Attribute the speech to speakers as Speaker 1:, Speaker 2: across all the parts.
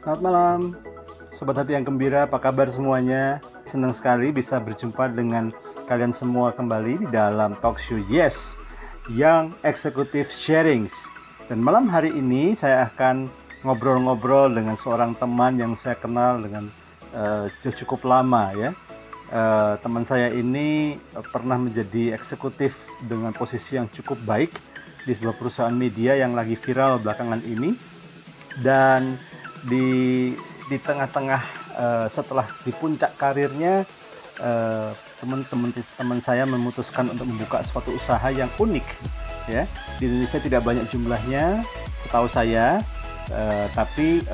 Speaker 1: Selamat malam, Sobat Hati yang Gembira, apa kabar semuanya? Senang sekali bisa berjumpa dengan kalian semua kembali di dalam talk show Yes, Young Executive Sharings. Dan malam hari ini saya akan ngobrol-ngobrol dengan seorang teman yang saya kenal dengan cukup lama ya. Teman saya ini pernah menjadi eksekutif dengan posisi yang cukup baik di sebuah perusahaan media yang lagi viral belakangan ini. Dan di tengah-tengah setelah di puncak karirnya, teman saya memutuskan untuk membuka suatu usaha yang unik ya. Di Indonesia tidak banyak jumlahnya setahu saya, tapi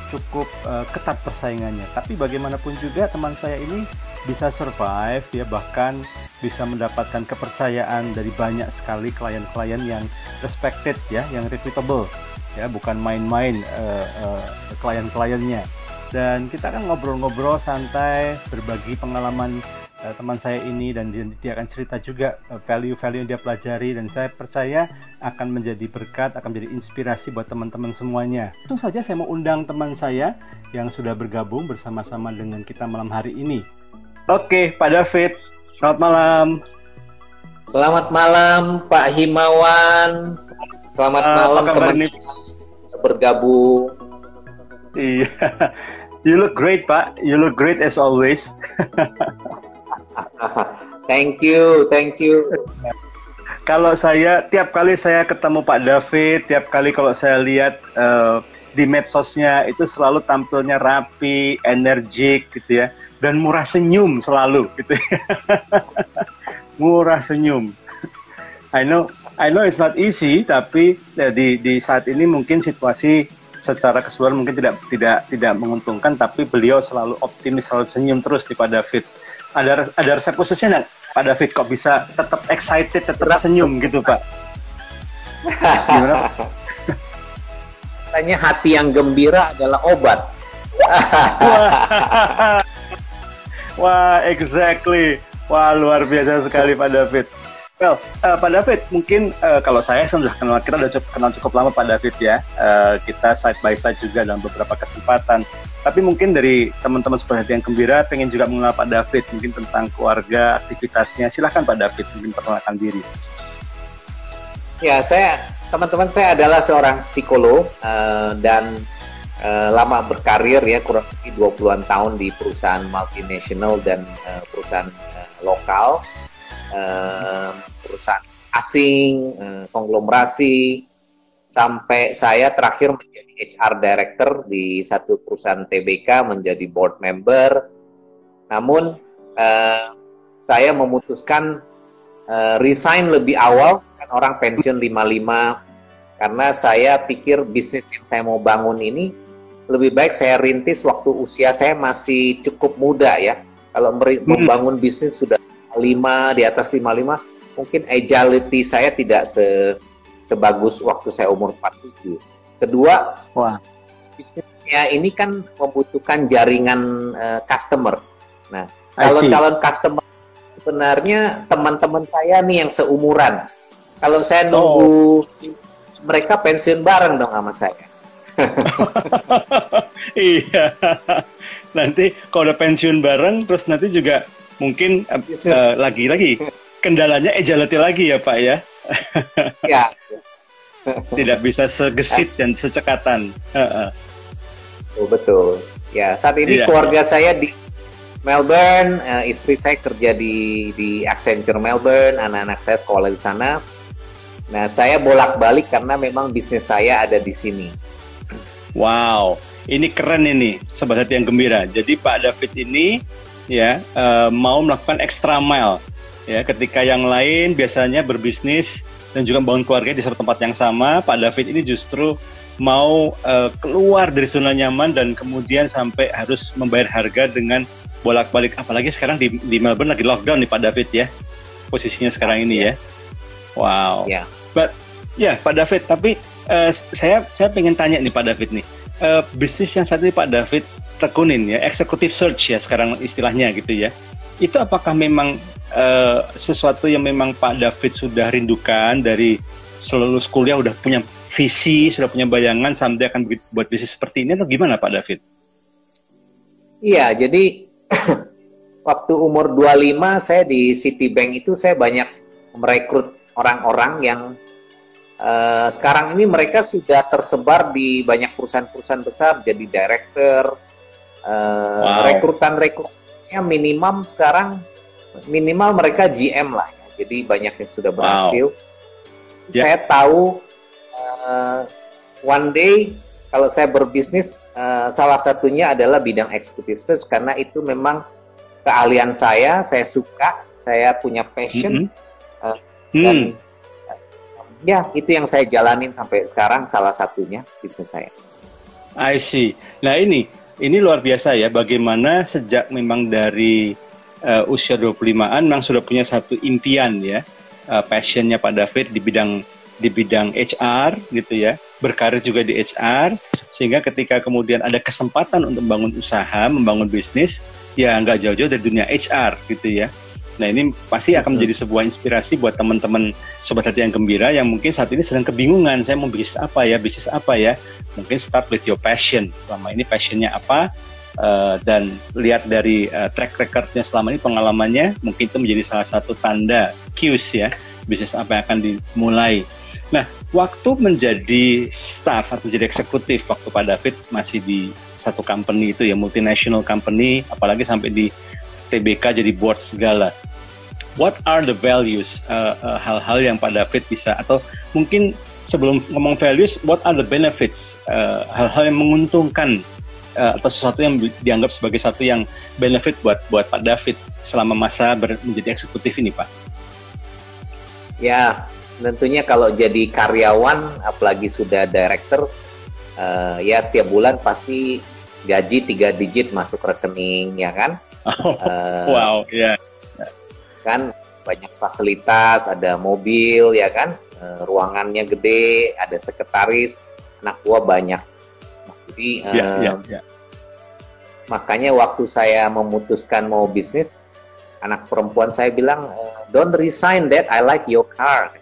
Speaker 1: cukup ketat persaingannya. Tapi bagaimanapun juga teman saya ini bisa survive ya, bahkan bisa mendapatkan kepercayaan dari banyak sekali klien-klien yang respected ya, yang reputable ya, bukan main-main klien-kliennya. Dan kita akan ngobrol-ngobrol santai, berbagi pengalaman teman saya ini, dan dia akan cerita juga value-value yang dia pelajari, dan saya percaya akan menjadi berkat, akan menjadi inspirasi buat teman-teman semuanya. Langsung saja saya mau undang teman saya yang sudah bergabung bersama-sama dengan kita malam hari ini. Oke, Pak David, selamat malam.
Speaker 2: Selamat malam Pak Himawan. Selamat malam teman-teman bergabung.
Speaker 1: Iya, you look great Pak. You look great as always.
Speaker 2: Thank you.
Speaker 1: Kalau tiap kali saya ketemu Pak David, tiap kali kalau saya lihat di medsosnya itu selalu tampilnya rapi, energik gitu ya, dan murah senyum selalu gitu ya. Murah senyum. I know it's not easy, tapi ya, di saat ini mungkin situasi secara keseluruhan mungkin tidak menguntungkan, tapi beliau selalu optimis, selalu senyum terus di Pak David. Ada resep khususnya nggak Pak David kok bisa tetap excited, tetap senyum gitu Pak? Gimana?
Speaker 2: Katanya hati yang gembira adalah obat.
Speaker 1: Wah, exactly. Wah, luar biasa sekali Pak David. Well, Pak David, mungkin kalau saya sudah kenal, kita sudah kenal cukup lama Pak David ya. Kita side by side juga dalam beberapa kesempatan. Tapi mungkin dari teman-teman Sobat Hati yang Gembira pengen juga mengenal Pak David, mungkin tentang keluarga, aktivitasnya. Silahkan Pak David, mungkin perkenalkan diri.
Speaker 2: Ya, teman-teman saya adalah seorang psikolog dan lama berkarir ya, kurang lebih 20-an tahun di perusahaan multinasional dan perusahaan lokal. Perusahaan asing, konglomerasi, sampai saya terakhir menjadi HR Director di satu perusahaan TBK, menjadi board member. Namun saya memutuskan resign lebih awal, kan orang pensiun 55, karena saya pikir bisnis yang saya mau bangun ini lebih baik saya rintis waktu usia saya masih cukup muda ya. Kalau membangun bisnis sudah di atas 55, mungkin agility saya tidak sebagus waktu saya umur 47. Kedua, bisnisnya ini kan membutuhkan jaringan customer. Nah, kalau calon customer sebenarnya teman-teman saya nih yang seumuran. Kalau saya nunggu mereka pensiun bareng dong sama saya.
Speaker 1: Iya. Nanti kalau udah pensiun bareng, terus nanti juga mungkin lagi-lagi kendalanya agility lagi ya Pak ya.
Speaker 2: Ya.
Speaker 1: Tidak bisa segesit dan secekatan.
Speaker 2: Betul. Ya, saat ini keluarga saya di Melbourne, istri saya kerja di Accenture Melbourne, anak-anak saya sekolah di sana. Nah, saya bolak-balik karena memang bisnis saya ada di sini.
Speaker 1: Wow, ini keren ini, Sobat Hati yang Gembira. Jadi Pak David ini ya mau melakukan extra mile ya, ketika yang lain biasanya berbisnis dan juga membangun keluarga di satu tempat yang sama, Pak David ini justru mau keluar dari zona nyaman dan kemudian sampai harus membayar harga dengan bolak-balik, apalagi sekarang di Melbourne lagi lockdown nih Pak David ya, posisinya sekarang ini ya. Wow. Pak David, tapi saya pengen tanya nih Pak David nih, bisnis yang saat ini Pak David tekunin ya, executive search ya sekarang istilahnya gitu ya, itu apakah memang sesuatu yang memang Pak David sudah rindukan dari lulus kuliah, udah punya visi, sudah punya bayangan sampai akan buat bisnis seperti ini atau gimana Pak David?
Speaker 2: Iya, jadi waktu umur 25 saya di Citibank itu saya banyak merekrut orang-orang yang sekarang ini mereka sudah tersebar di banyak perusahaan-perusahaan besar jadi director. Rekrutannya minimal mereka GM lah ya. Jadi banyak yang sudah berhasil. Saya tahu one day kalau saya berbisnis salah satunya adalah bidang executive search karena itu memang keahlian saya suka, saya punya passion dan ya itu yang saya jalanin sampai sekarang salah satunya bisnis saya.
Speaker 1: I see. Nah ini luar biasa ya, bagaimana sejak memang dari usia 25-an memang sudah punya satu impian ya, passionnya Pak David di bidang HR gitu ya, berkarir juga di HR, sehingga ketika kemudian ada kesempatan untuk membangun usaha, membangun bisnis, ya nggak jauh-jauh dari dunia HR gitu ya. Nah ini pasti akan menjadi sebuah inspirasi buat teman-teman Sobat Hati yang Gembira yang mungkin saat ini sedang kebingungan, saya mau bisnis apa ya, mungkin start with your passion, selama ini passionnya apa, dan lihat dari track recordnya selama ini, pengalamannya, mungkin itu menjadi salah satu tanda cues ya, bisnis apa yang akan dimulai. Nah, waktu menjadi staff atau jadi eksekutif, waktu Pak David masih di satu company itu ya, multinational company, apalagi sampai di TBK jadi board segala. What are the values, hal-hal yang Pak David bisa, atau mungkin sebelum ngomong values, what are the benefits, hal-hal yang menguntungkan atau sesuatu yang dianggap sebagai satu yang benefit buat Pak David selama masa menjadi eksekutif ini, Pak?
Speaker 2: Ya, tentunya kalau jadi karyawan, apalagi sudah director, ya setiap bulan pasti gaji 3 digit masuk rekening, ya kan?
Speaker 1: Wow, ya. Yeah.
Speaker 2: Kan banyak fasilitas, ada mobil, ya kan? Ruangannya gede, ada sekretaris, anak buah banyak. Jadi makanya waktu saya memutuskan mau bisnis, anak perempuan saya bilang, don't resign Dad, I like your car.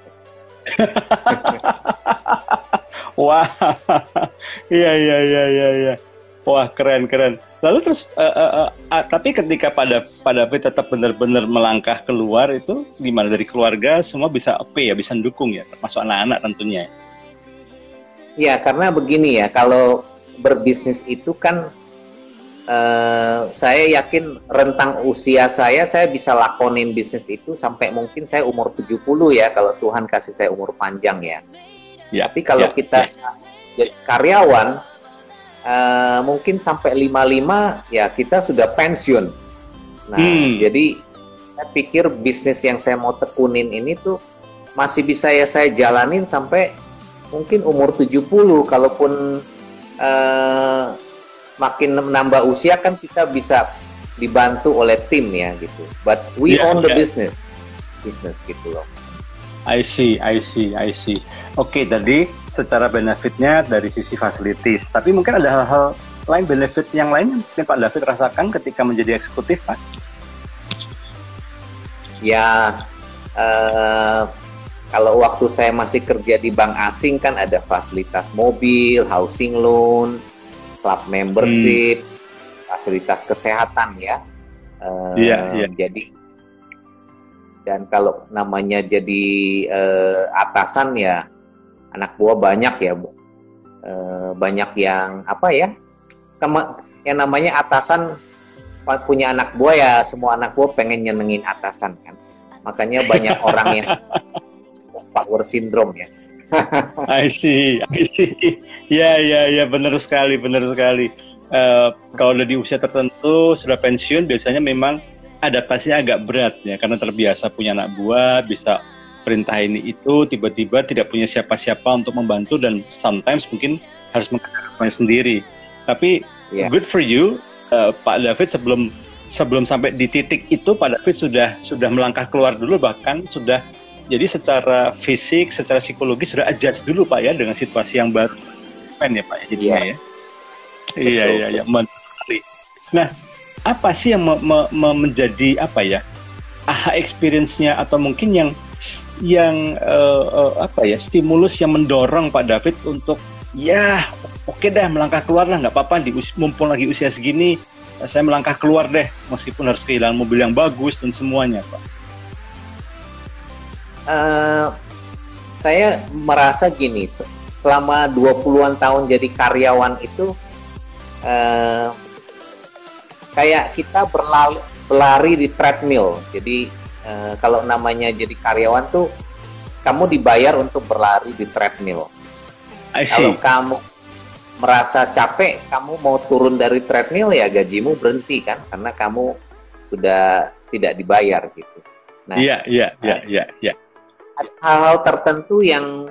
Speaker 1: Wah, iya. Wah, keren. Lalu terus, tapi ketika Pak David tetap benar-benar melangkah keluar, itu gimana dari keluarga semua bisa bisa mendukung ya, termasuk anak-anak tentunya.
Speaker 2: Ya, karena begini ya, kalau berbisnis itu kan saya yakin rentang usia saya bisa lakonin bisnis itu sampai mungkin saya umur 70 ya, kalau Tuhan kasih saya umur panjang ya. Tapi kalau kita jadi karyawan, mungkin sampai 55 ya kita sudah pensiun. Nah, jadi saya pikir bisnis yang saya mau tekunin ini tuh masih bisa ya saya jalanin sampai mungkin umur 70. Kalaupun makin menambah usia kan kita bisa dibantu oleh tim ya gitu. But we own the business gitu loh.
Speaker 1: I see. Oke, tadi secara benefitnya dari sisi fasilitas, tapi mungkin ada hal-hal lain, benefit yang lain yang Pak David rasakan ketika menjadi eksekutif, Pak?
Speaker 2: Ya, kalau waktu saya masih kerja di bank asing kan ada fasilitas mobil, housing loan, club membership, fasilitas kesehatan ya. Jadi, dan kalau namanya jadi atasan ya, anak buah banyak ya, banyak yang yang namanya atasan punya anak buah ya, semua anak buah pengen nyenengin atasan kan, makanya banyak orang yang power syndrome ya.
Speaker 1: I see. Ya, benar sekali. Kalau udah di usia tertentu sudah pensiun, biasanya memang adaptasinya agak berat ya, karena terbiasa punya anak buah, bisa perintah ini itu, tiba-tiba tidak punya siapa-siapa untuk membantu, dan sometimes mungkin harus mengerjakan sendiri. Tapi good for you, Pak David, sebelum sampai di titik itu, Pak David sudah melangkah keluar dulu, bahkan sudah jadi secara fisik, secara psikologis sudah adjust dulu Pak ya dengan situasi yang baru, ya Pak jadinya ya. Iya. Nah, apa sih yang menjadi aha experience-nya, atau mungkin apa ya, stimulus yang mendorong Pak David untuk ya oke dah melangkah keluar lah, nggak apa-apa mumpung lagi usia segini, saya melangkah keluar deh meskipun harus kehilangan mobil yang bagus dan semuanya, Pak?
Speaker 2: Saya merasa gini, selama 20-an tahun jadi karyawan itu kayak kita berlari di treadmill. Jadi kalau namanya jadi karyawan tuh kamu dibayar untuk berlari di treadmill. Kalau kamu merasa capek, kamu mau turun dari treadmill, ya gajimu berhenti kan, karena kamu sudah tidak dibayar gitu. Nah, iya. Ada hal-hal tertentu yang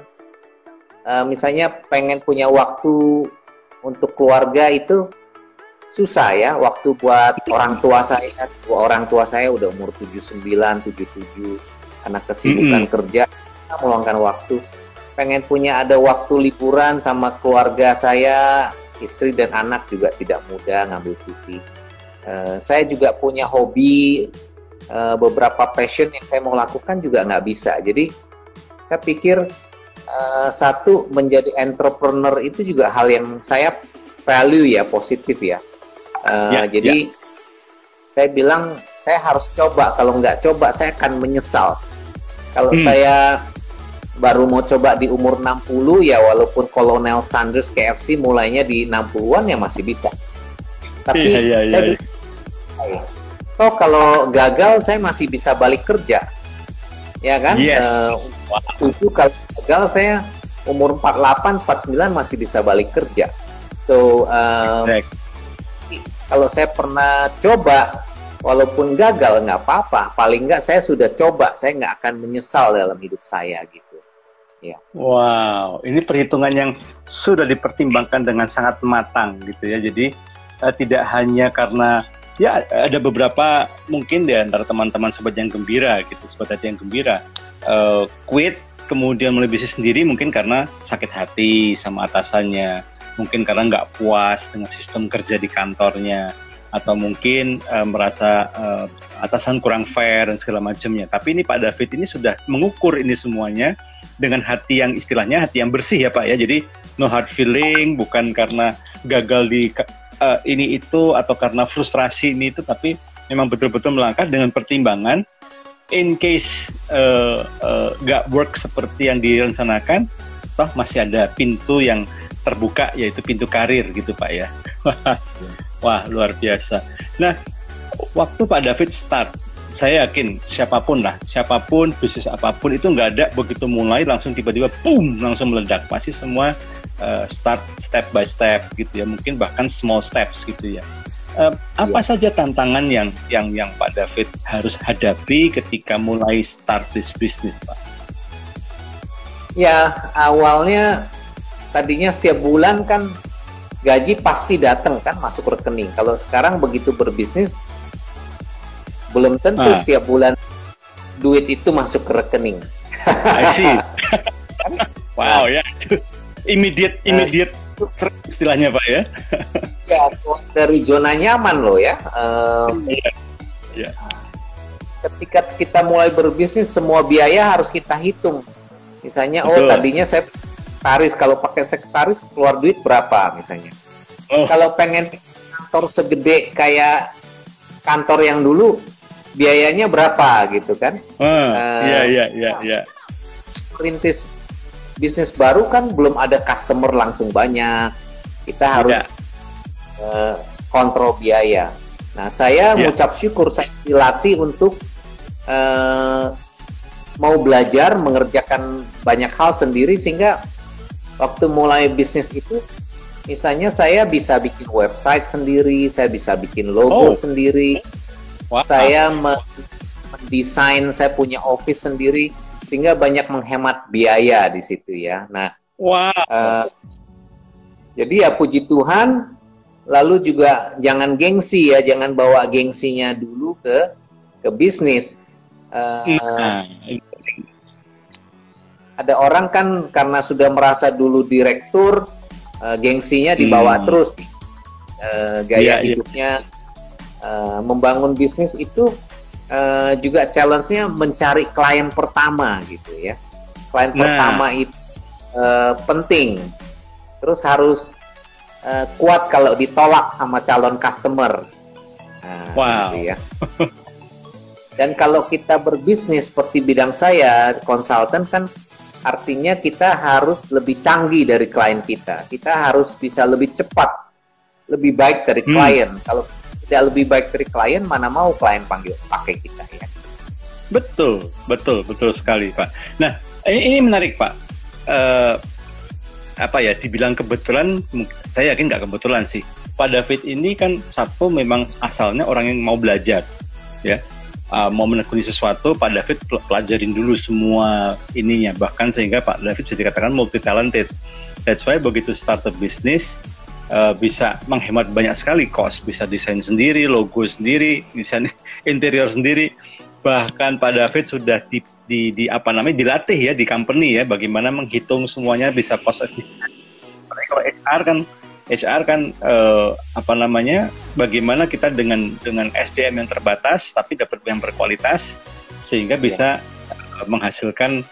Speaker 2: misalnya pengen punya waktu untuk keluarga itu susah ya, waktu buat orang tua saya udah umur 79, 77, karena kesibukan kerja, meluangkan waktu. Pengen punya ada waktu liburan sama keluarga saya, istri dan anak juga tidak mudah ngambil cuti. Saya juga punya hobi, beberapa passion yang saya mau lakukan juga nggak bisa. Jadi saya pikir satu, menjadi entrepreneur itu juga hal yang saya value ya, positif ya. Jadi saya bilang saya harus coba, kalau nggak coba saya akan menyesal. Kalau saya baru mau coba di umur 60, ya walaupun Colonel Sanders KFC mulainya di 60-an ya masih bisa. Tapi saya toh kalau gagal saya masih bisa balik kerja. Ya kan? Itu kalau gagal saya umur 48, 49 masih bisa balik kerja. So kalau saya pernah coba, walaupun gagal nggak apa-apa, paling nggak saya sudah coba, saya nggak akan menyesal dalam hidup saya gitu. Ya.
Speaker 1: Wow, ini perhitungan yang sudah dipertimbangkan dengan sangat matang gitu ya. Jadi tidak hanya karena ya ada beberapa mungkin di antara teman-teman sobat yang gembira gitu, sobat hati yang gembira, quit kemudian mulai bisnis sendiri mungkin karena sakit hati sama atasannya, mungkin karena nggak puas dengan sistem kerja di kantornya, atau mungkin merasa atasan kurang fair dan segala macamnya. Tapi ini Pak David ini sudah mengukur ini semuanya dengan hati yang istilahnya hati yang bersih ya Pak ya. Jadi no hard feeling, bukan karena gagal di ini itu atau karena frustrasi ini itu, tapi memang betul-betul melangkah dengan pertimbangan in case gak work seperti yang direncanakan, toh masih ada pintu yang terbuka, yaitu pintu karir gitu Pak ya. Wah, luar biasa. Nah, waktu Pak David start, saya yakin siapapun bisnis apapun itu nggak ada begitu mulai langsung tiba-tiba boom langsung meledak. Masih semua start step by step gitu ya, mungkin bahkan small steps gitu ya. Apa saja tantangan yang Pak David harus hadapi ketika mulai start this business, Pak?
Speaker 2: Ya, awalnya tadinya setiap bulan kan gaji pasti datang kan, masuk rekening. Kalau sekarang begitu berbisnis, belum tentu setiap bulan duit itu masuk ke rekening.
Speaker 1: I see. Wow, ya. Immediate istilahnya Pak ya.
Speaker 2: Ya, dari zona nyaman loh ya. Ketika kita mulai berbisnis, semua biaya harus kita hitung. Misalnya, tadinya saya sekretaris, kalau pakai sekretaris keluar duit berapa misalnya. Kalau pengen kantor segede kayak kantor yang dulu, biayanya berapa gitu kan. Iya. Perintis bisnis baru kan belum ada customer langsung banyak, kita harus kontrol biaya. Nah, saya mengucap syukur saya dilatih untuk mau belajar mengerjakan banyak hal sendiri, sehingga waktu mulai bisnis itu, misalnya saya bisa bikin website sendiri, saya bisa bikin logo sendiri, saya mendesain, saya punya office sendiri, sehingga banyak menghemat biaya di situ ya. Nah, jadi ya puji Tuhan. Lalu juga jangan gengsi ya, jangan bawa gengsinya dulu ke bisnis. Ada orang kan karena sudah merasa dulu direktur, gengsinya dibawa terus, gaya hidupnya. Membangun bisnis itu juga challenge-nya mencari klien pertama gitu ya. Klien pertama itu penting. Terus harus kuat kalau ditolak sama calon customer. Nah,
Speaker 1: wow.
Speaker 2: gitu ya. Dan kalau kita berbisnis seperti bidang saya, konsultan kan artinya kita harus lebih canggih dari klien kita. Kita harus bisa lebih cepat, lebih baik dari klien. Kalau tidak lebih baik dari klien, mana mau klien pakai kita ya.
Speaker 1: Betul sekali Pak. Nah, ini menarik Pak. Dibilang kebetulan, saya yakin nggak kebetulan sih. Pak David ini kan satu memang asalnya orang yang mau belajar, ya. Mau menekuni sesuatu, Pak David pelajarin dulu semua ininya, bahkan sehingga Pak David bisa dikatakan multi talented. That's why begitu start a business bisa menghemat banyak sekali cost, bisa desain sendiri, logo sendiri, bisa interior sendiri. Bahkan Pak David sudah dilatih ya di company ya, bagaimana menghitung semuanya bisa cost efficient. Kalau HR kan bagaimana kita dengan SDM yang terbatas tapi dapat yang berkualitas sehingga bisa menghasilkan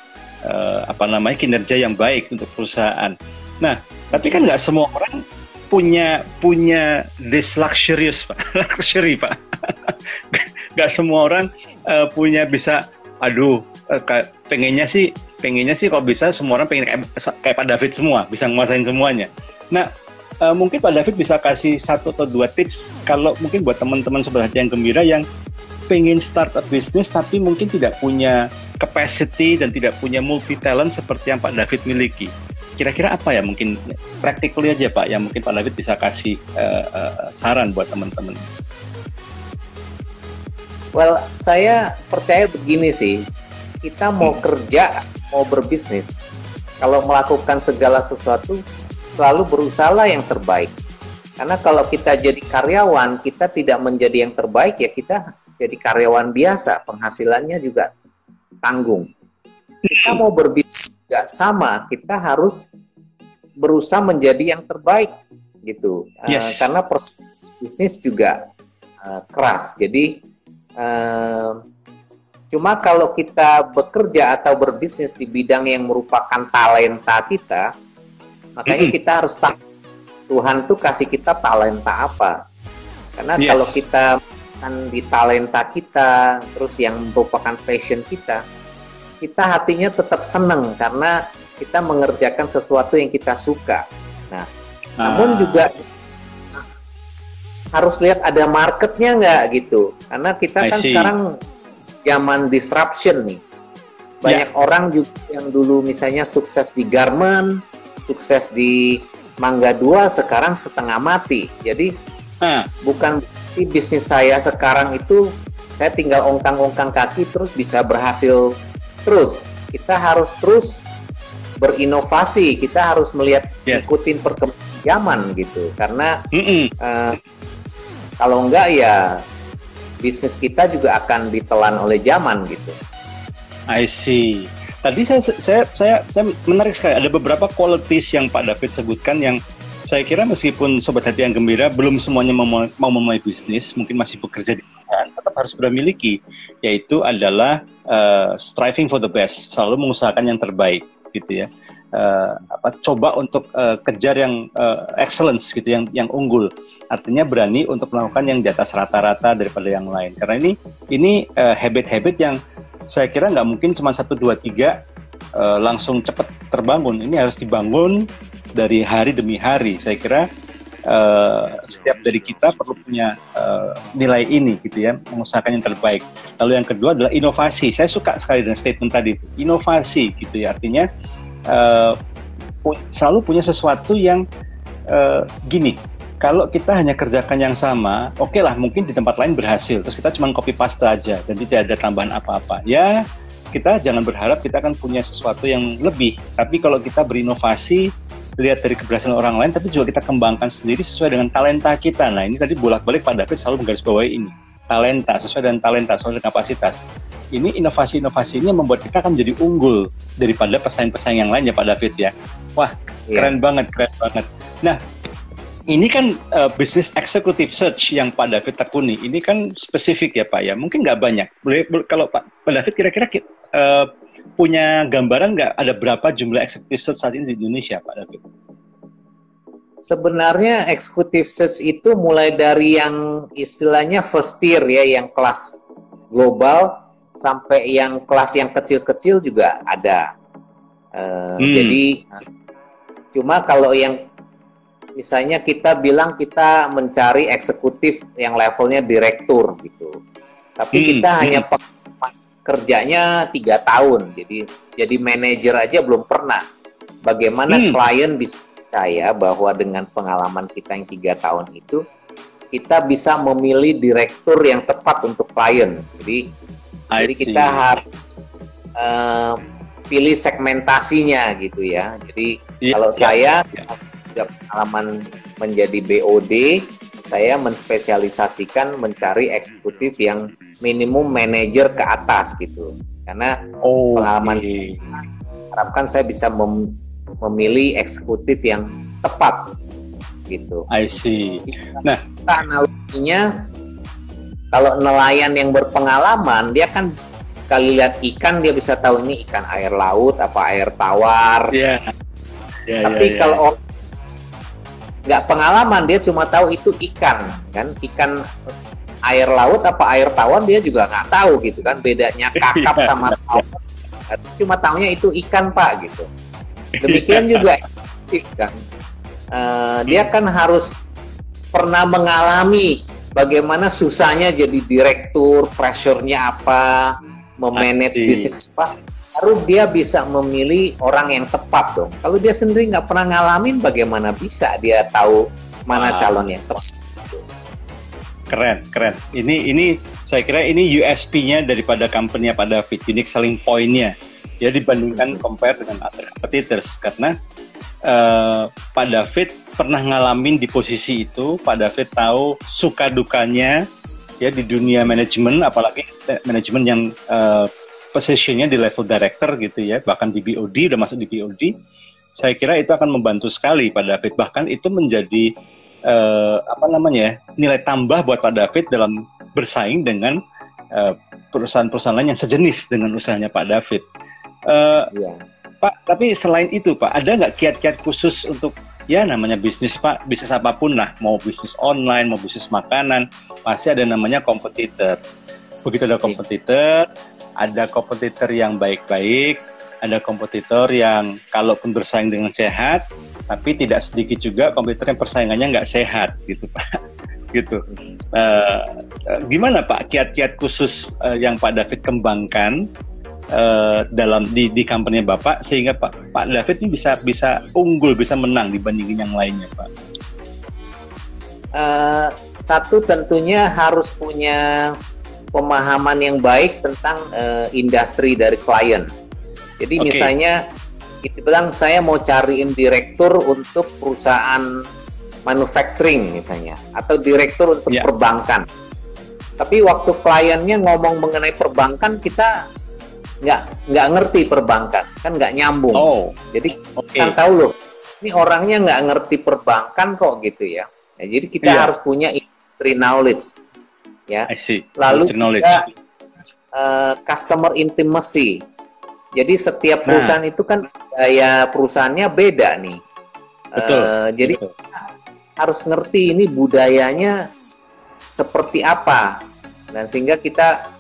Speaker 1: kinerja yang baik untuk perusahaan. Nah, tapi kan nggak semua orang punya this luxurious Pak, luxury Pak. Nggak semua orang punya bisa, pengennya sih kalau bisa semua orang pengen kayak Pak David semua, bisa nguasain semuanya. Nah, mungkin Pak David bisa kasih 1 atau 2 tips kalau mungkin buat teman-teman Sobat Hati yang Gembira yang pengen start up bisnis tapi mungkin tidak punya capacity dan tidak punya multi talent seperti yang Pak David miliki. Kira-kira apa ya, mungkin practically aja Pak, yang mungkin Pak David bisa kasih saran buat teman-teman.
Speaker 2: Well, saya percaya begini sih, kita mau kerja, mau berbisnis, kalau melakukan segala sesuatu selalu berusahalah yang terbaik. Karena kalau kita jadi karyawan, kita tidak menjadi yang terbaik, ya kita jadi karyawan biasa, penghasilannya juga tanggung. Kita mau berbisnis juga sama, kita harus berusaha menjadi yang terbaik gitu.
Speaker 1: Yes.
Speaker 2: Karena bisnis juga keras. Jadi cuma kalau kita bekerja atau berbisnis di bidang yang merupakan talenta kita, makanya kita harus tahu Tuhan tuh kasih kita talenta apa. Karena kalau kita di talenta kita, terus yang merupakan passion kita hatinya tetap seneng karena kita mengerjakan sesuatu yang kita suka. Nah, namun juga harus lihat ada marketnya nggak gitu. Karena kita kan sekarang zaman disruption nih. Banyak orang juga yang dulu misalnya sukses di garment, sukses di Mangga 2, sekarang setengah mati. Jadi bukan berarti bisnis saya sekarang itu saya tinggal ongkang-ongkang kaki terus bisa berhasil terus. Kita harus terus berinovasi, kita harus melihat ikutin perkembangan zaman gitu. Karena kalau enggak ya bisnis kita juga akan ditelan oleh zaman gitu.
Speaker 1: I see. Tadi saya menarik sekali, ada beberapa qualities yang Pak David sebutkan yang saya kira meskipun Sobat Hati yang Gembira belum semuanya mau memulai bisnis, mungkin masih bekerja di perusahaan, tetap harus sudah miliki, yaitu adalah striving for the best, selalu mengusahakan yang terbaik gitu ya. Coba untuk kejar yang excellence gitu, yang unggul. Artinya berani untuk melakukan yang di atas rata-rata daripada yang lain. Karena ini habit-habit yang saya kira nggak mungkin cuma 1, 2, 3 langsung cepat terbangun. Ini harus dibangun dari hari demi hari. Saya kira setiap dari kita perlu punya nilai ini gitu ya, mengusahakan yang terbaik. Lalu yang kedua adalah inovasi. Saya suka sekali dengan statement tadi, inovasi gitu ya. Artinya selalu punya sesuatu yang gini. Kalau kita hanya kerjakan yang sama, oke lah, mungkin di tempat lain berhasil, terus kita cuma copy paste aja, dan tidak ada tambahan apa-apa. Ya, kita jangan berharap kita akan punya sesuatu yang lebih. Tapi kalau kita berinovasi, lihat dari keberhasilan orang lain, tapi juga kita kembangkan sendiri sesuai dengan talenta kita. Nah, ini tadi bolak-balik Pak David selalu menggarisbawahi ini. Talenta, sesuai dengan talenta, sesuai dengan kapasitas. Ini inovasi-inovasi ini yang membuat kita akan menjadi unggul daripada pesaing-pesaing yang lain ya Pak David ya. Wah, keren banget. Nah, ini kan bisnis executive search yang Pak David tekuni, ini kan spesifik ya Pak ya, mungkin nggak banyak. Kalau Pak David kira-kira punya gambaran nggak ada berapa jumlah executive search saat ini di Indonesia Pak David?
Speaker 2: Sebenarnya executive search itu mulai dari yang istilahnya first tier ya, yang kelas global, sampai yang kelas yang kecil-kecil juga ada. Jadi cuma kalau yang misalnya kita bilang kita mencari eksekutif yang levelnya direktur gitu, tapi kita hanya kerjanya 3 tahun, jadi manajer aja belum pernah. Bagaimana klien bisa percaya bahwa dengan pengalaman kita yang 3 tahun itu kita bisa memilih direktur yang tepat untuk klien. Jadi kita harus pilih segmentasinya gitu ya. Jadi kalau saya juga pengalaman menjadi BOD, saya menspesialisasikan mencari eksekutif yang minimum manajer ke atas gitu. Karena pengalaman saya, harapkan saya bisa memilih eksekutif yang tepat gitu.
Speaker 1: I see. Nah,
Speaker 2: analoginya kalau nelayan yang berpengalaman, dia kan sekali lihat ikan dia bisa tahu ini ikan air laut apa air tawar. Tapi kalau nggak pengalaman, dia cuma tahu itu ikan, kan ikan air laut apa air tawar dia juga nggak tahu gitu kan, bedanya kakap sama salmon. Cuma tahunya itu ikan Pak gitu. Demikian juga kan, dia kan harus pernah mengalami bagaimana susahnya jadi direktur, pressure-nya apa, memanage bisnis apa, baru dia bisa memilih orang yang tepat dong. Kalau dia sendiri nggak pernah ngalamin, bagaimana bisa dia tahu mana calon yang tepat?
Speaker 1: Keren. Ini saya kira ini USP-nya daripada company-nya Pak David, unique selling point-nya. Ya dibandingkan compare dengan other competitors, karena Pak David pernah ngalamin di posisi itu. Pak David tahu suka dukanya ya di dunia manajemen, apalagi manajemen yang positionnya di level director gitu ya, bahkan di BOD, udah masuk di BOD. Saya kira itu akan membantu sekali Pak David, bahkan itu menjadi nilai tambah buat Pak David dalam bersaing dengan perusahaan-perusahaan lain yang sejenis dengan usahanya Pak David. Pak, tapi selain itu Pak, ada nggak kiat-kiat khusus untuk ya namanya bisnis Pak, bisnis apapun lah, mau bisnis online, mau bisnis makanan, pasti ada namanya kompetitor. Begitu ada kompetitor yang baik-baik, ada kompetitor yang kalaupun bersaing dengan sehat, tapi tidak sedikit juga kompetitor yang persaingannya nggak sehat gitu Pak. Gitu. Gimana Pak kiat-kiat khusus yang Pak David kembangkan dalam di company Bapak sehingga Pak David ini bisa unggul, bisa menang dibandingin yang lainnya Pak?
Speaker 2: Satu, tentunya harus punya pemahaman yang baik tentang industri dari klien. Jadi misalnya kita bilang saya mau cariin direktur untuk perusahaan manufacturing misalnya, atau direktur untuk perbankan. Tapi waktu kliennya ngomong mengenai perbankan, kita nggak ngerti perbankan, kan nggak nyambung. Jadi kan tahu loh, ini orangnya nggak ngerti perbankan kok gitu ya. Jadi kita harus punya industry knowledge, ya. Lalu juga customer intimacy. Jadi setiap perusahaan itu kan gaya perusahaannya beda nih. Jadi kita harus ngerti ini budayanya seperti apa, dan sehingga kita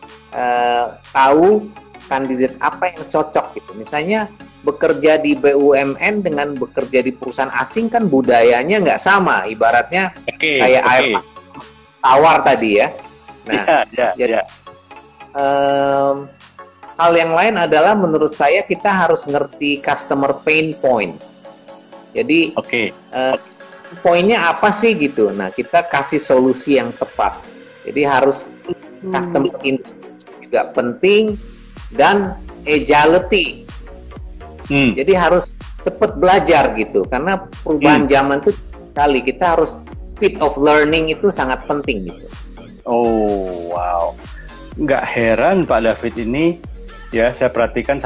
Speaker 2: tahu kandidat apa yang cocok gitu. Misalnya bekerja di BUMN dengan bekerja di perusahaan asing kan budayanya nggak sama. Ibaratnya kayak air tawar tadi ya. Nah, hal yang lain adalah menurut saya kita harus ngerti customer pain point. Jadi poinnya apa sih gitu. Nah, kita kasih solusi yang tepat. Jadi harus customer intimacy juga penting, dan agility. Jadi harus cepat belajar gitu, karena perubahan zaman itu kali kita harus speed of learning itu sangat penting gitu.
Speaker 1: Nggak heran Pak David ini ya, saya perhatikan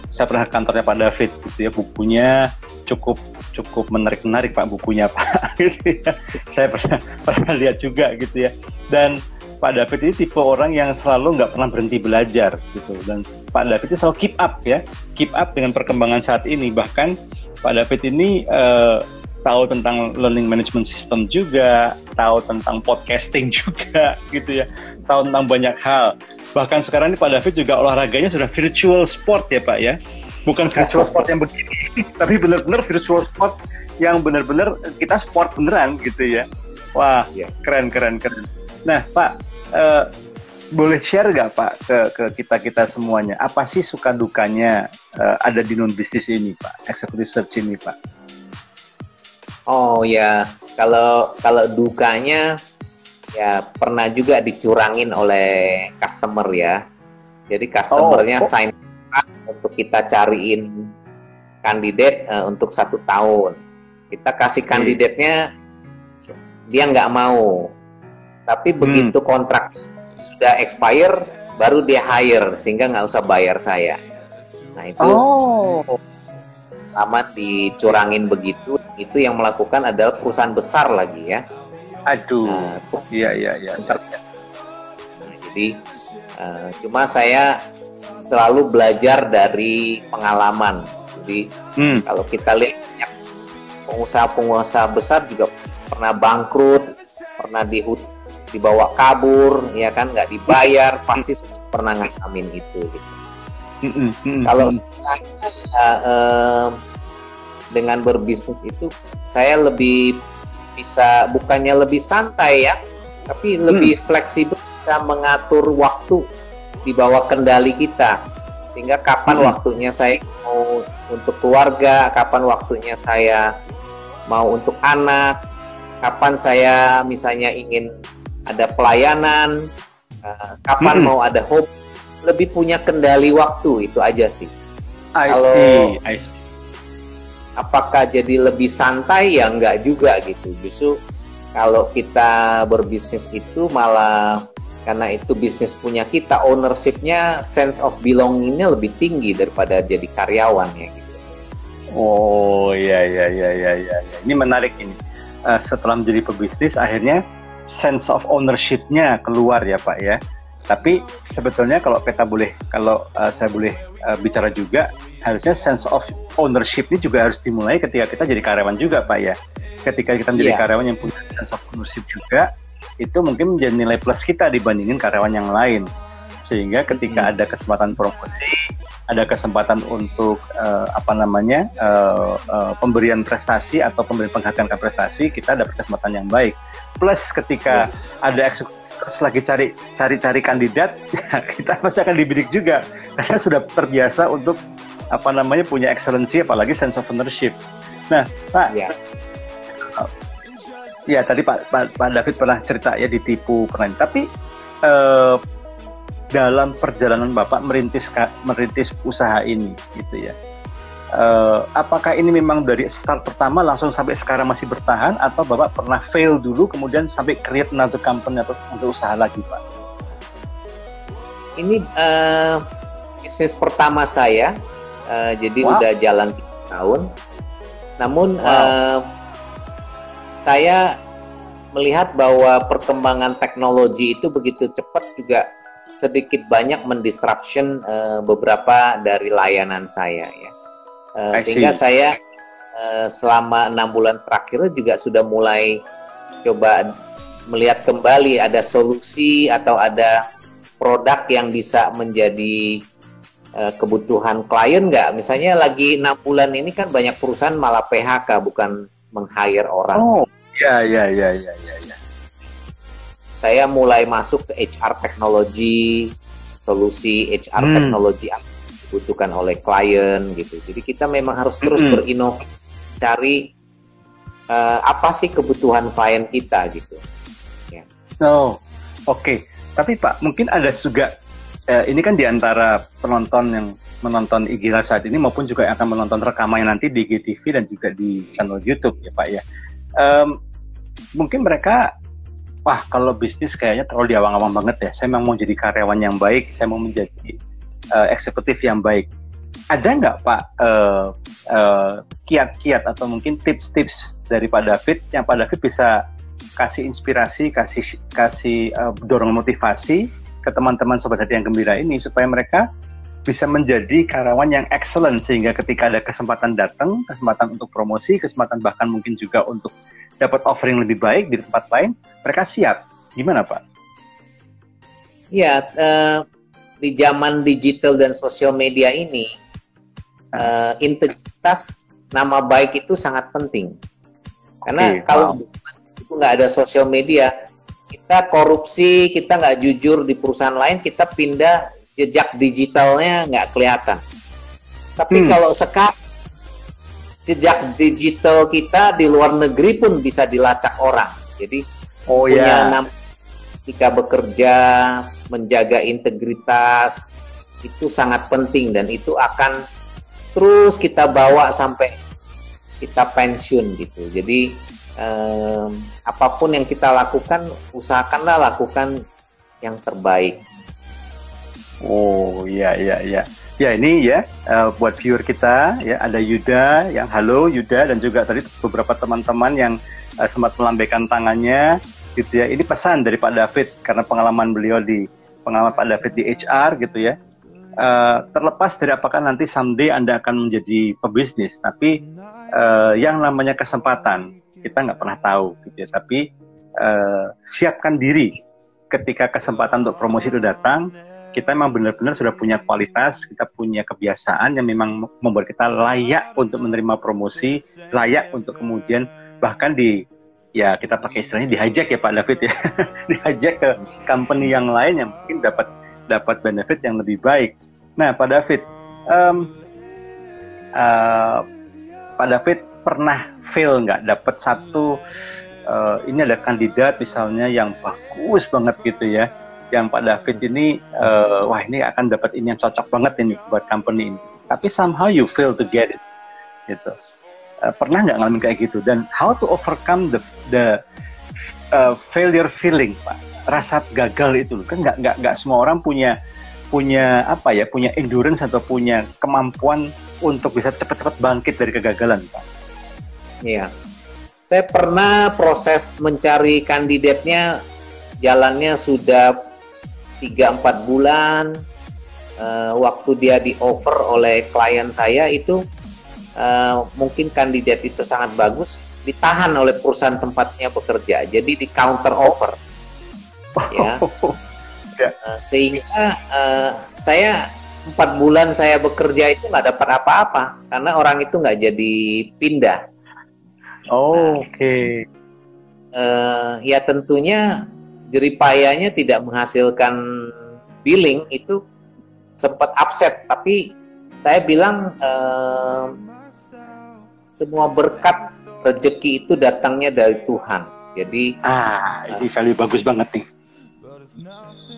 Speaker 1: saya pernah kantornya Pak David gitu ya, bukunya cukup cukup menarik Pak bukunya Pak. Gitu ya. Saya pernah lihat juga gitu ya. Dan Pak David ini tipe orang yang selalu nggak pernah berhenti belajar gitu. Dan Pak David itu selalu keep up dengan perkembangan saat ini. Bahkan Pak David ini tahu tentang learning management system juga, tahu tentang podcasting juga gitu ya, tahu tentang banyak hal. Bahkan sekarang ini Pak David juga olahraganya sudah virtual sport ya Pak ya. Bukan virtual sport yang begini, tapi benar-benar virtual sport yang benar-benar kita sport beneran gitu ya. Wah, keren. Nah, Pak, boleh share nggak Pak ke kita semuanya? Apa sih suka dukanya ada di non bisnis ini, Pak? Executive search ini, Pak?
Speaker 2: Oh ya, kalau dukanya ya pernah juga dicurangin oleh customer ya. Jadi customernya sign untuk kita cariin kandidat untuk 1 tahun. Kita kasih kandidatnya, dia nggak mau. Tapi begitu kontrak sudah expire, baru dia hire, sehingga nggak usah bayar saya. Nah itu lama dicurangin begitu. Itu yang melakukan adalah perusahaan besar lagi ya.
Speaker 1: Aduh, iya.
Speaker 2: Nah, jadi cuma saya selalu belajar dari pengalaman. Jadi kalau kita lihat pengusaha-pengusaha besar juga pernah bangkrut, pernah dibawa kabur, ya kan, nggak dibayar, pasti pernah ngalamin itu. Gitu. Kalau saya dengan berbisnis itu, saya lebih bisa, bukannya lebih santai ya, tapi lebih fleksibel, bisa mengatur waktu di bawah kendali kita, sehingga kapan waktunya saya mau untuk keluarga, kapan waktunya saya mau untuk anak, kapan saya misalnya ingin ada pelayanan, kapan mau ada hobi, lebih punya kendali waktu. Itu aja sih. I see. Apakah jadi lebih santai? Ya enggak juga gitu. Justru kalau kita berbisnis itu malah, karena itu bisnis punya kita, ownership-nya, sense of belonging-nya lebih tinggi daripada jadi karyawan ya gitu.
Speaker 1: Oh iya. Ini menarik ini. Setelah menjadi pebisnis, akhirnya sense of ownership-nya keluar ya Pak ya. Tapi sebetulnya kalau saya boleh bicara juga, harusnya sense of ownership ini juga harus dimulai ketika kita jadi karyawan juga Pak ya. Ketika kita menjadi karyawan yang punya sense of ownership juga, itu mungkin menjadi nilai plus kita dibandingin karyawan yang lain. Sehingga ketika ada kesempatan promosi, ada kesempatan untuk pemberian prestasi atau pemberian penghargaan ke prestasi, kita dapat kesempatan yang baik. Plus ketika ada eksekutif terus lagi cari kandidat, kita pasti akan dibidik juga karena sudah terbiasa untuk punya excellency, apalagi sense of ownership. Nah, Pak. Ya tadi Pak David pernah cerita ya ditipu pernah. Tapi dalam perjalanan Bapak merintis usaha ini gitu ya. Apakah ini memang dari start pertama langsung sampai sekarang masih bertahan, atau Bapak pernah fail dulu kemudian sampai create another company atau usaha lagi Pak?
Speaker 2: Ini bisnis pertama saya, jadi udah jalan 3 tahun. Namun saya melihat bahwa perkembangan teknologi itu begitu cepat, juga sedikit banyak mendisruption beberapa dari layanan saya ya. Sehingga saya selama 6 bulan terakhir juga sudah mulai coba melihat kembali ada solusi atau ada produk yang bisa menjadi kebutuhan klien nggak. Misalnya lagi 6 bulan ini kan banyak perusahaan malah PHK, bukan meng-hire orang.
Speaker 1: Oh, ya.
Speaker 2: Saya mulai masuk ke HR teknologi, solusi HR teknologi dibutuhkan oleh klien gitu. Jadi kita memang harus terus berinovasi, cari apa sih kebutuhan klien kita gitu. Ya.
Speaker 1: Oke. Tapi Pak, mungkin ada juga ini kan diantara penonton yang menonton IG Live saat ini maupun juga yang akan menonton rekamannya nanti di IGTV dan juga di channel YouTube ya Pak ya. Mungkin mereka, wah kalau bisnis kayaknya terlalu diawang-awang banget ya. Saya memang mau jadi karyawan yang baik, saya mau menjadi eksekutif yang baik. Ada nggak Pak kiat-kiat atau mungkin tips-tips dari Pak David yang Pak David bisa kasih inspirasi, kasih dorong motivasi ke teman-teman Sobat Hati yang Gembira ini supaya mereka bisa menjadi karyawan yang excellent sehingga ketika ada kesempatan datang, kesempatan untuk promosi, kesempatan bahkan mungkin juga untuk dapat offering lebih baik di tempat lain, mereka siap. Gimana Pak?
Speaker 2: Ya, di zaman digital dan sosial media ini, integritas nama baik itu sangat penting. Karena kalau itu nggak ada sosial media, kita korupsi, kita nggak jujur di perusahaan lain, kita pindah jejak digitalnya nggak kelihatan. Tapi kalau sekarang jejak digital kita di luar negeri pun bisa dilacak orang. Jadi punya nama ketika bekerja, menjaga integritas itu sangat penting dan itu akan terus kita bawa sampai kita pensiun gitu. Jadi apapun yang kita lakukan, usahakanlah lakukan yang terbaik.
Speaker 1: Oh iya. Ya ini ya buat viewer kita ya ada Yuda yang halo Yuda dan juga tadi beberapa teman-teman yang sempat melambaikan tangannya gitu ya. Ini pesan dari Pak David karena pengalaman Pak David di HR gitu ya. Terlepas dari apakah nanti someday Anda akan menjadi pebisnis, tapi yang namanya kesempatan kita nggak pernah tahu gitu ya. Tapi siapkan diri ketika kesempatan untuk promosi itu datang. Kita memang benar-benar sudah punya kualitas, kita punya kebiasaan yang memang membuat kita layak untuk menerima promosi, layak untuk kemudian bahkan kita pakai istilahnya di-hijack ya Pak David ya, di-hijack ke company yang lain yang mungkin dapat benefit yang lebih baik. Nah Pak David, Pak David pernah fail nggak dapat satu, ini ada kandidat misalnya yang bagus banget gitu ya, yang Pak David ini, wah ini akan dapat ini yang cocok banget ini buat company ini. Tapi somehow you fail to get it, gitu. Pernah nggak ngalamin kayak gitu? Dan how to overcome the failure feeling, Pak? Rasa gagal itu, kan nggak semua orang punya endurance atau punya kemampuan untuk bisa cepat-cepat bangkit dari kegagalan, Pak.
Speaker 2: Iya, saya pernah proses mencari kandidatnya, jalannya sudah 3-4 bulan, waktu dia di offer oleh klien saya itu mungkin kandidat itu sangat bagus, ditahan oleh perusahaan tempatnya bekerja, jadi di counter offer, ya. Sehingga saya 4 bulan saya bekerja itu nggak dapat apa-apa karena orang itu nggak jadi pindah.
Speaker 1: Oke.
Speaker 2: Ya tentunya jeripayanya tidak menghasilkan billing, itu sempat upset, tapi saya bilang semua berkat rezeki itu datangnya dari Tuhan. Jadi
Speaker 1: ini value bagus banget nih.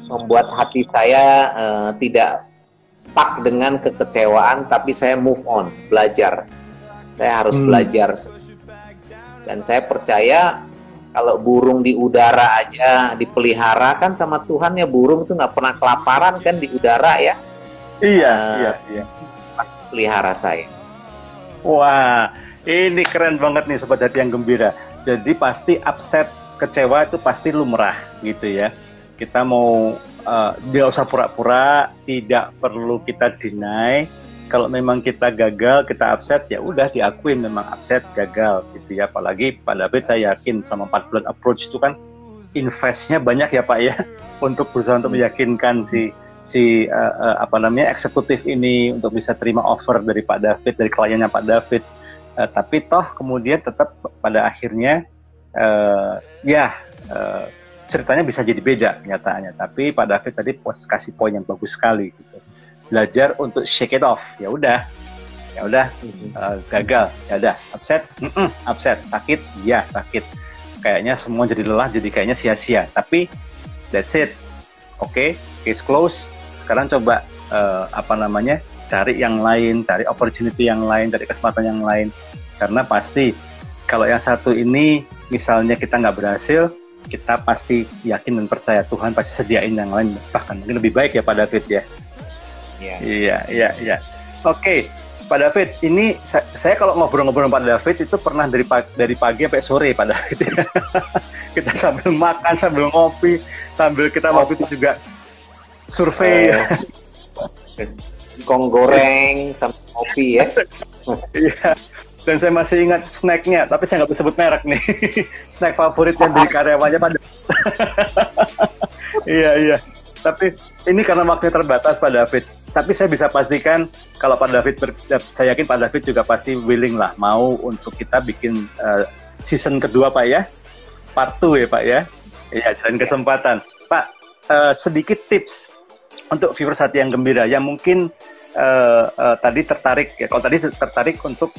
Speaker 2: Membuat hati saya tidak stuck dengan kekecewaan, tapi saya move on, belajar. Saya harus belajar. Dan saya percaya kalau burung di udara aja dipelihara kan sama Tuhan ya, burung itu nggak pernah kelaparan kan di udara ya.
Speaker 1: Iya.
Speaker 2: Pasti pelihara saya.
Speaker 1: Wah, ini keren banget nih Sobat Hati yang Gembira. Jadi pasti upset, kecewa itu pasti lumrah gitu ya. Kita mau tidak usah pura-pura, tidak perlu kita deny. Kalau memang kita gagal, kita upset, ya udah diakuin memang upset, gagal gitu ya. Apalagi Pak David saya yakin sama 4 bulan approach itu kan investnya banyak ya Pak ya, untuk berusaha untuk meyakinkan si eksekutif ini untuk bisa terima offer dari Pak David, dari kliennya Pak David. Tapi toh kemudian tetap pada akhirnya ceritanya bisa jadi beda kenyataannya. Tapi Pak David tadi kasih poin yang bagus sekali gitu. Belajar untuk shake it off, ya udah gagal, ya udah upset, sakit, ya sakit, kayaknya semua jadi lelah, jadi kayaknya sia-sia, tapi that's it, oke, case close. Sekarang coba cari yang lain, cari opportunity yang lain, cari kesempatan yang lain, karena pasti kalau yang satu ini misalnya kita nggak berhasil, kita pasti yakin dan percaya Tuhan pasti sediain yang lain, bahkan mungkin lebih baik ya Pak David ya. Iya. Oke. Pak David, ini saya kalau ngobrol-ngobrol sama Pak David itu pernah dari pagi sampai sore Pak David. Kita sambil makan, sambil ngopi, sambil kita waktu itu juga survei.
Speaker 2: Singkong goreng sama kopi ya.
Speaker 1: Iya. Dan saya masih ingat snacknya, tapi saya nggak bisa sebut merek nih. Snack favoritnya dari karyawannya Pak David. Iya. Tapi ini karena waktunya terbatas Pak David. Tapi saya bisa pastikan kalau Pak David, saya yakin Pak David juga pasti willing lah mau untuk kita bikin season kedua Pak ya, part 2 ya Pak ya. Iya, dan kesempatan. Pak, sedikit tips untuk viewers Hati yang Gembira yang mungkin tadi tertarik ya. Kalau tadi tertarik untuk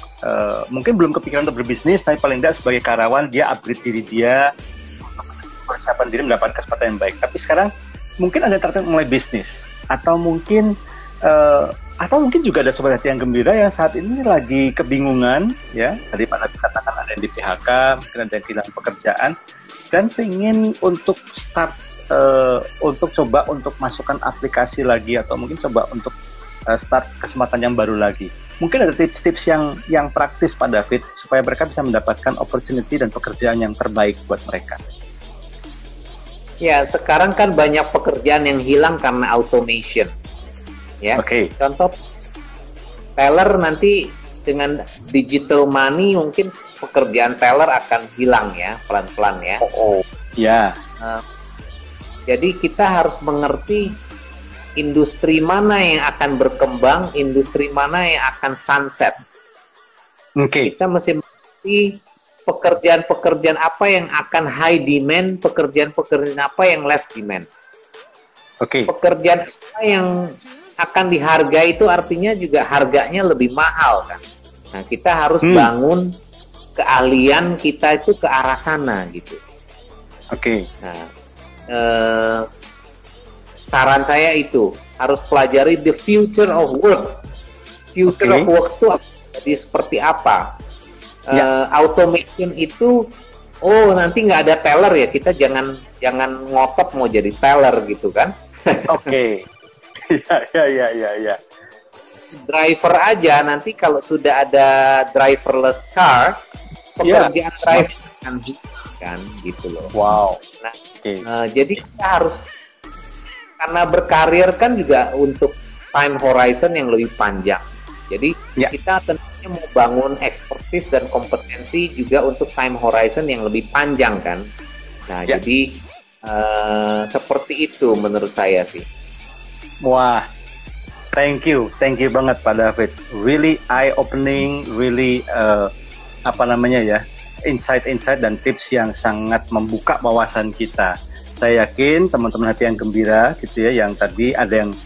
Speaker 1: mungkin belum kepikiran untuk berbisnis, tapi paling tidak sebagai karyawan dia upgrade diri dia, persiapan diri mendapat kesempatan yang baik. Tapi sekarang mungkin ada tertarik mulai bisnis atau mungkin juga ada sobat Hati yang Gembira yang saat ini lagi kebingungan ya. Tadi Pak Nabi katakan ada yang di PHK, mungkin ada yang kehilangan pekerjaan dan ingin untuk start untuk coba untuk masukkan aplikasi lagi atau mungkin coba untuk start kesempatan yang baru lagi. Mungkin ada tips-tips yang praktis Pak David supaya mereka bisa mendapatkan opportunity dan pekerjaan yang terbaik buat mereka.
Speaker 2: Ya, sekarang kan banyak pekerjaan yang hilang karena automation. Ya, Contoh teller nanti dengan digital money mungkin pekerjaan teller akan hilang ya pelan-pelan ya.
Speaker 1: Ya.
Speaker 2: Jadi kita harus mengerti industri mana yang akan berkembang, industri mana yang akan sunset. Kita mesti mengerti pekerjaan-pekerjaan apa yang akan high demand, pekerjaan-pekerjaan apa yang less demand. Pekerjaan apa yang akan dihargai itu artinya juga harganya lebih mahal kan. Nah, kita harus bangun keahlian kita itu ke arah sana gitu. Nah, saran saya itu harus pelajari the future of works. Future of works itu jadi seperti apa? Automation itu, nanti nggak ada teller ya, kita jangan ngotot mau jadi teller gitu kan? Ya. Driver aja nanti kalau sudah ada driverless car, pekerjaan driver kan gitu loh. Nah, jadi kita harus karena berkarir kan juga untuk time horizon yang lebih panjang. Jadi kita tentunya mau bangun expertise dan kompetensi juga untuk time horizon yang lebih panjang kan. Nah, jadi seperti itu menurut saya sih.
Speaker 1: Wah, thank you banget Pak David. Really eye opening, really insight dan tips yang sangat membuka wawasan kita. Saya yakin teman-teman Hati yang Gembira gitu ya, yang tadi ada yang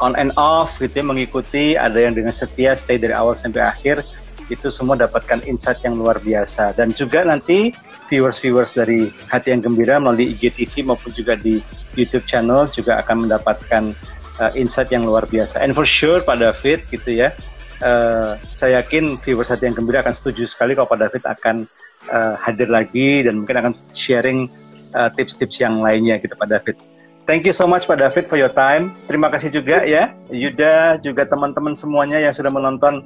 Speaker 1: on and off gitu ya, mengikuti, ada yang dengan setia stay dari awal sampai akhir, itu semua dapatkan insight yang luar biasa. Dan juga nanti viewers dari Hati yang Gembira melalui IGTV maupun juga di YouTube channel juga akan mendapatkan insight yang luar biasa. And for sure Pak David gitu ya, saya yakin viewers Hati yang Gembira akan setuju sekali kalau Pak David akan hadir lagi dan mungkin akan sharing tips-tips yang lainnya gitu Pak David. Thank you so much Pak David for your time. Terima kasih juga ya Yuda, juga teman-teman semuanya yang sudah menonton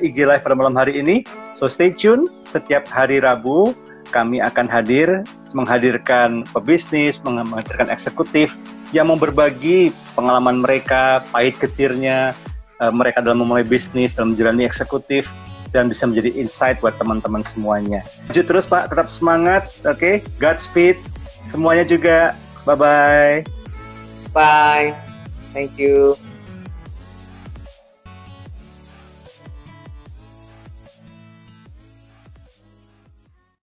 Speaker 1: IG Live pada malam hari ini. So stay tune, setiap hari Rabu kami akan menghadirkan pebisnis, menghadirkan eksekutif yang mau berbagi pengalaman mereka, pahit getirnya mereka dalam memulai bisnis, dalam menjalani eksekutif, dan bisa menjadi insight buat teman-teman semuanya. Lanjut terus Pak, tetap semangat, oke? Godspeed, semuanya juga. Bye-bye.
Speaker 2: Bye. Thank you.